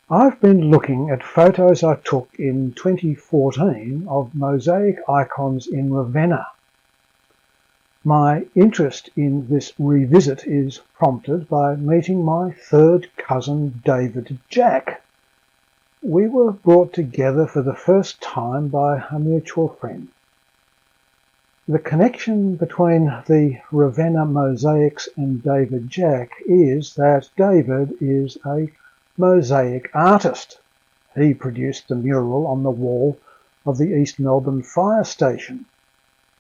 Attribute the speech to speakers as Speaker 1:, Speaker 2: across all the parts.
Speaker 1: I've been looking at photos I took in 2014 of mosaic icons in Ravenna. My interest in this revisit is prompted by meeting my third cousin David Jack. We were brought together for the first time by a mutual friend. The connection between the Ravenna mosaics and David Jack is that David is a mosaic artist. He produced the mural on the wall of the East Melbourne Fire Station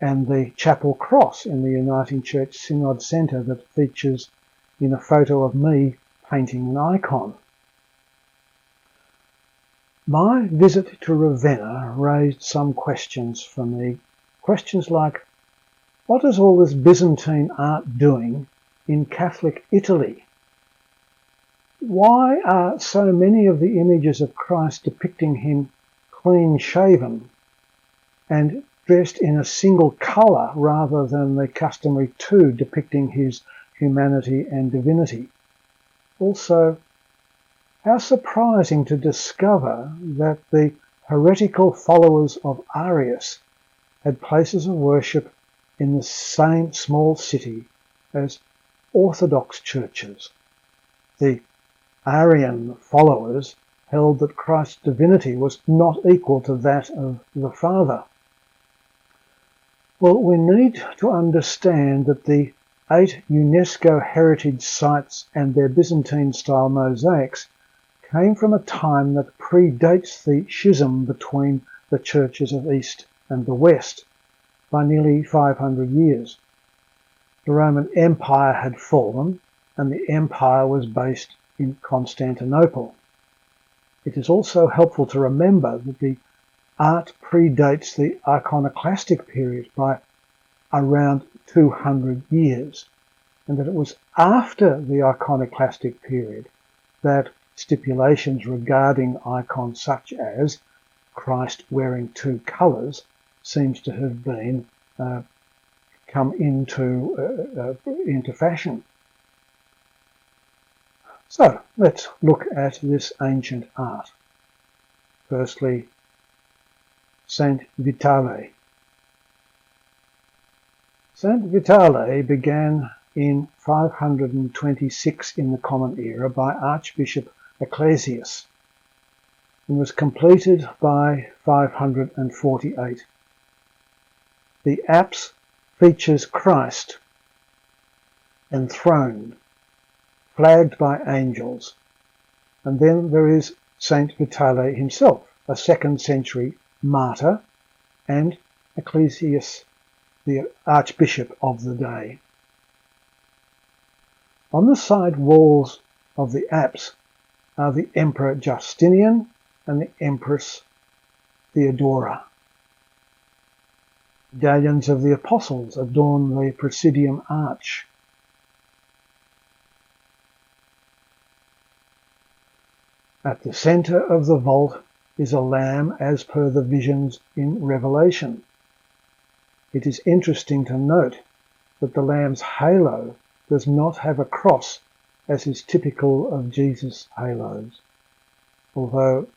Speaker 1: and the chapel cross in the Uniting Church Synod Centre that features in a photo of me painting an icon. My visit to Ravenna raised some questions for me. Questions like, what is all this Byzantine art doing in Catholic Italy? Why are so many of the images of Christ depicting him clean-shaven and dressed in a single colour rather than the customary two depicting his humanity and divinity? Also, how surprising to discover that the heretical followers of Arius had places of worship in the same small city as Orthodox churches. The Arian followers held that Christ's divinity was not equal to that of the Father. Well, we need to understand that the 8 UNESCO heritage sites and their Byzantine-style mosaics came from a time that predates the schism between the churches of East and the West by nearly 500 years. The Roman Empire had fallen, and the empire was based in Constantinople. It is also helpful to remember that the art predates the iconoclastic period by around 200 years, and that it was after the iconoclastic period that stipulations regarding icons such as Christ wearing two colours seems to have been come into fashion. So let's look at this ancient art. Firstly, Saint Vitale. Saint Vitale began in 526 in the Common Era by Archbishop Ecclesius and was completed by 548. The apse features Christ enthroned, flagged by angels, and then there is Saint Vitale himself, a 2nd century martyr, and Ecclesius, the archbishop of the day. On the side walls of the apse are the Emperor Justinian and the Empress Theodora. Medallions of the Apostles adorn the Presidium arch. At the centre of the vault is a lamb as per the visions in Revelation. It is interesting to note that the lamb's halo does not have a cross as is typical of Jesus' halos, although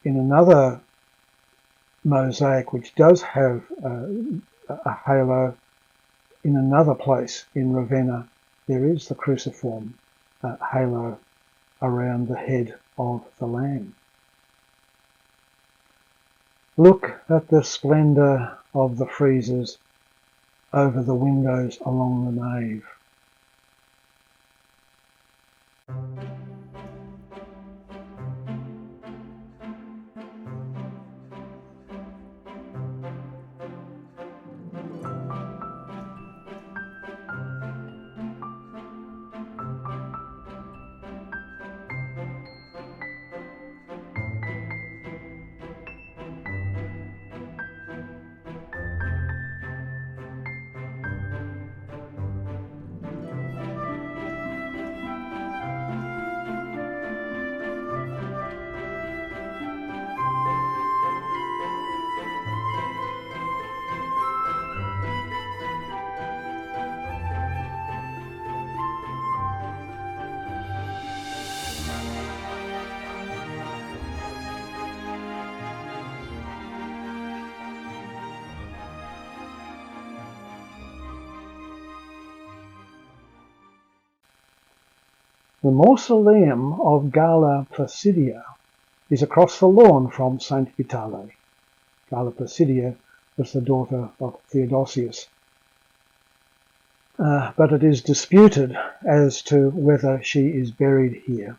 Speaker 1: in another mosaic which does have a halo in another place in Ravenna, there is the cruciform halo around the head of the lamb. Look at the splendour of the friezes over the windows along the nave. The mausoleum of Galla Placidia is across the lawn from St. Vitale. Galla Placidia was the daughter of Theodosius. But it is disputed as to whether she is buried here.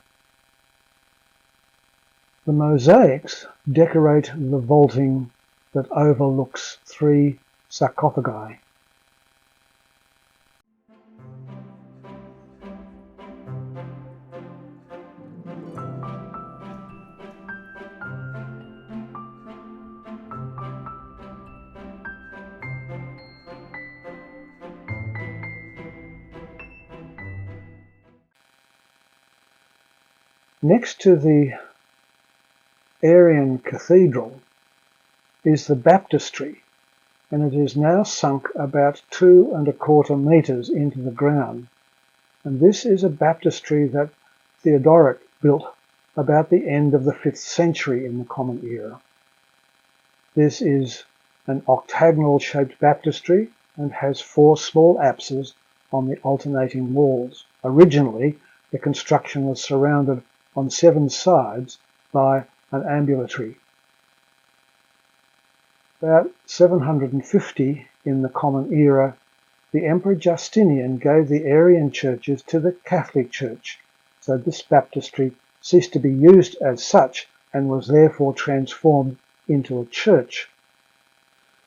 Speaker 1: The mosaics decorate the vaulting that overlooks 3 sarcophagi. Next to the Arian cathedral is the baptistry, and it is now sunk about 2¼ metres into the ground. And this is a baptistry that Theodoric built about the end of the 5th century in the Common Era. This is an octagonal-shaped baptistry and has 4 small apses on the alternating walls. Originally, the construction was surrounded on 7 sides by an ambulatory. About 750 in the Common Era, the Emperor Justinian gave the Arian churches to the Catholic Church, so this baptistry ceased to be used as such and was therefore transformed into a church.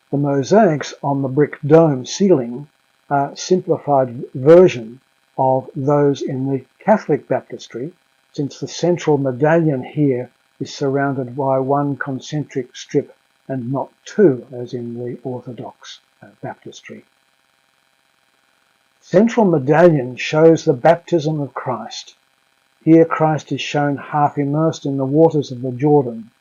Speaker 1: The mosaics on the brick dome ceiling are a simplified version of those in the Catholic baptistry, since the central medallion here is surrounded by 1 concentric strip and not 2, as in the Orthodox baptistry. Central medallion shows the baptism of Christ. Here Christ is shown half immersed in the waters of the Jordan,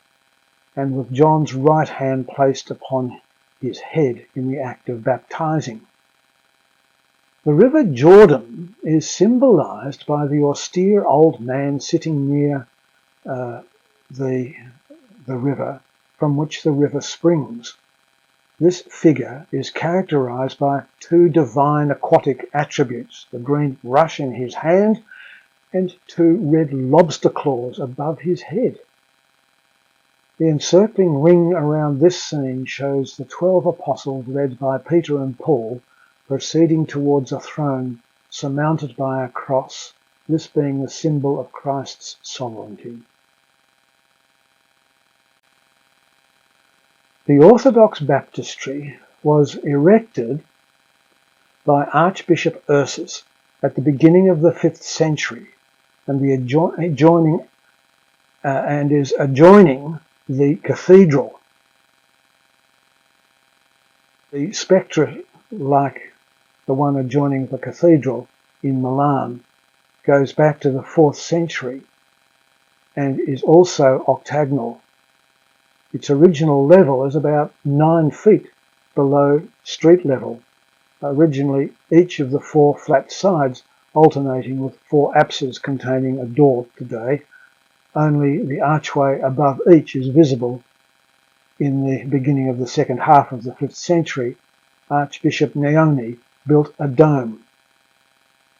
Speaker 1: and with John's right hand placed upon his head in the act of baptizing. The river Jordan is symbolized by the austere old man sitting near the river from which the river springs. This figure is characterized by 2 divine aquatic attributes, the green rush in his hand and 2 red lobster claws above his head. The encircling ring around this scene shows the 12 apostles led by Peter and Paul proceeding towards a throne surmounted by a cross, this being the symbol of Christ's sovereignty. The Orthodox baptistry was erected by Archbishop Ursus at the beginning of the 5th century, and is adjoining the cathedral. The spectra, like the one adjoining the cathedral in Milan, goes back to the 4th century and is also octagonal. Its original level is about 9 feet below street level, originally each of the 4 flat sides alternating with 4 apses containing a door today. Only the archway above each is visible. In the beginning of the second half of the 5th century, Archbishop Neone built a dome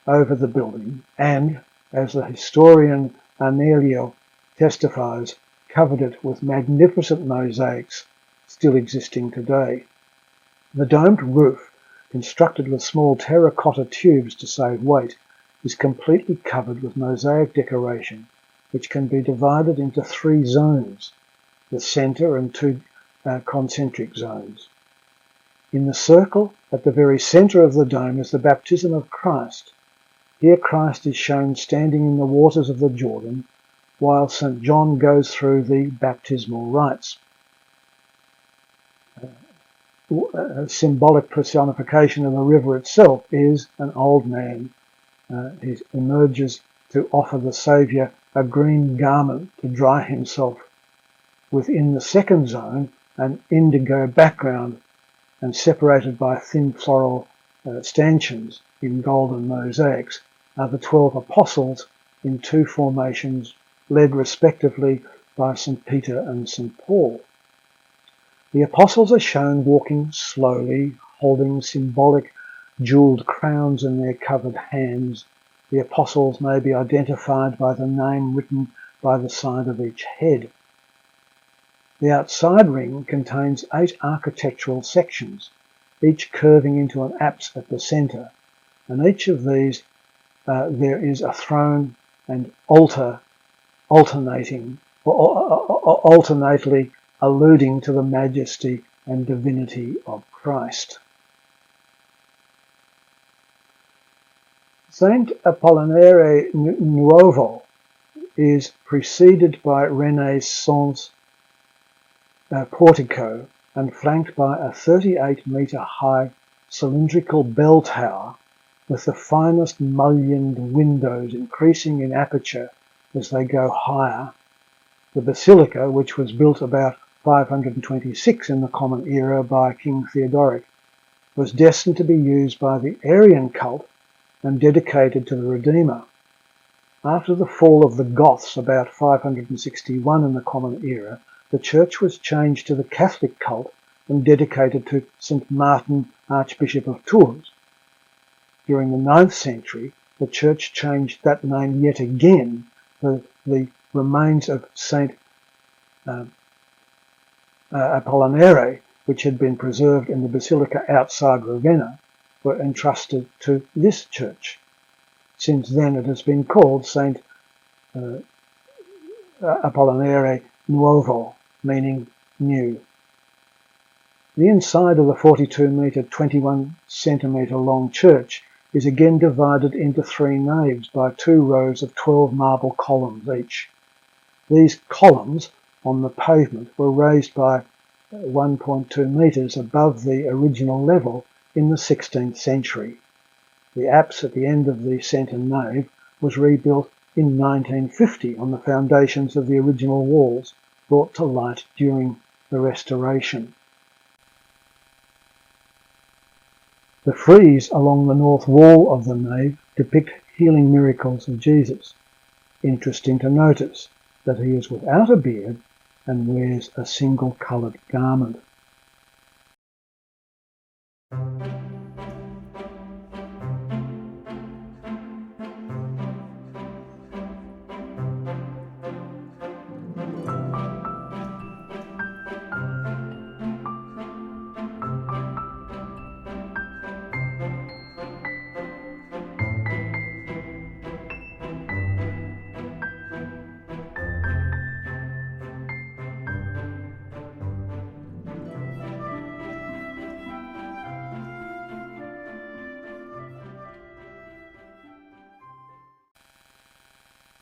Speaker 1: over the building and, as the historian Arnelio testifies, covered it with magnificent mosaics still existing today. The domed roof, constructed with small terracotta tubes to save weight, is completely covered with mosaic decoration, which can be divided into 3 zones, the centre and 2 concentric zones. In the circle at the very centre of the dome is the baptism of Christ. Here Christ is shown standing in the waters of the Jordan, while St. John goes through the baptismal rites. A symbolic personification of the river itself is an old man. He emerges to offer the Saviour a green garment to dry himself. Within the second zone, an indigo background, and separated by thin floral stanchions in golden mosaics, are the 12 apostles in 2 formations, led respectively by St. Peter and St. Paul. The apostles are shown walking slowly, holding symbolic jewelled crowns in their covered hands, The apostles may be identified by the name written by the side of each head. The outside ring contains 8 architectural sections, each curving into an apse at the centre, and each of these there is a throne and altar alternately alluding to the majesty and divinity of Christ. Saint Apollinaire Nuovo is preceded by Renaissance portico and flanked by a 38-metre-high cylindrical bell tower with the finest mullioned windows increasing in aperture as they go higher. The basilica, which was built about 526 in the Common Era by King Theodoric, was destined to be used by the Arian cult and dedicated to the Redeemer. After the fall of the Goths about 561 in the Common Era, the church was changed to the Catholic cult and dedicated to St. Martin, Archbishop of Tours. During the 9th century, the church changed that name yet again. The remains of Saint Apollinaire, which had been preserved in the basilica outside Ravenna, were entrusted to this church. Since then it has been called Saint Apollinaire Nuovo, meaning new. The inside of the 42-metre, 21-centimetre long church is again divided into 3 naves by 2 rows of 12 marble columns each. These columns on the pavement were raised by 1.2 metres above the original level in the 16th century. The apse at the end of the centre nave was rebuilt in 1950 on the foundations of the original walls, brought to light during the restoration. The frieze along the north wall of the nave depict healing miracles of Jesus. Interesting to notice that he is without a beard and wears a single coloured garment.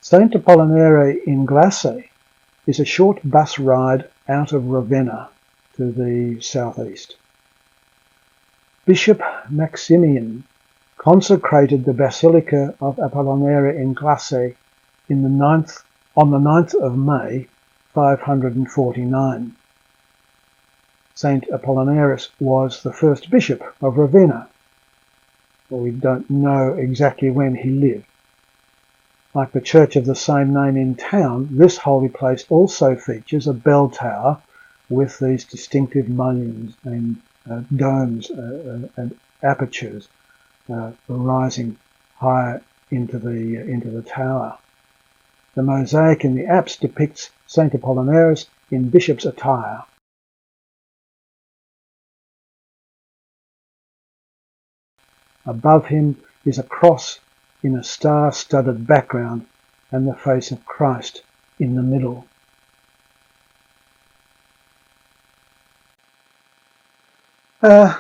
Speaker 1: Saint Apollinaire in Glace is a short bus ride out of Ravenna to the southeast. Bishop Maximian consecrated the Basilica of Apollinaire in Glace on the 9th of May 549. Saint Apollinaris was the first bishop of Ravenna. We don't know exactly when he lived. Like the church of the same name in town, this holy place also features a bell tower with these distinctive mullions and domes and apertures rising higher into the tower. The mosaic in the apse depicts Saint Apollinaris in bishop's attire. Above him is a cross in a star-studded background and the face of Christ in the middle.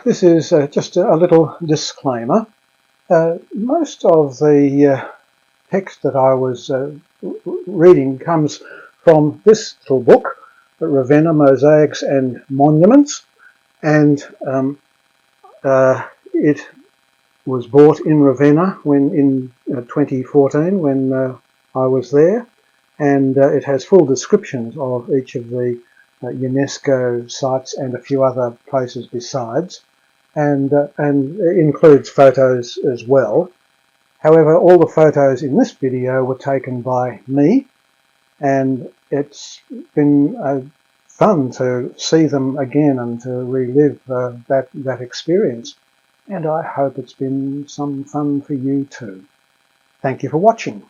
Speaker 1: This is just a little disclaimer. Most of the text that I was reading comes from this little book, Ravenna, Mosaics and Monuments, and it was bought in Ravenna in 2014 when I was there, and it has full descriptions of each of the UNESCO sites and a few other places besides, and includes photos as well. However, all the photos in this video were taken by me, and it's been fun to see them again and to relive that experience. And I hope it's been some fun for you too. Thank you for watching.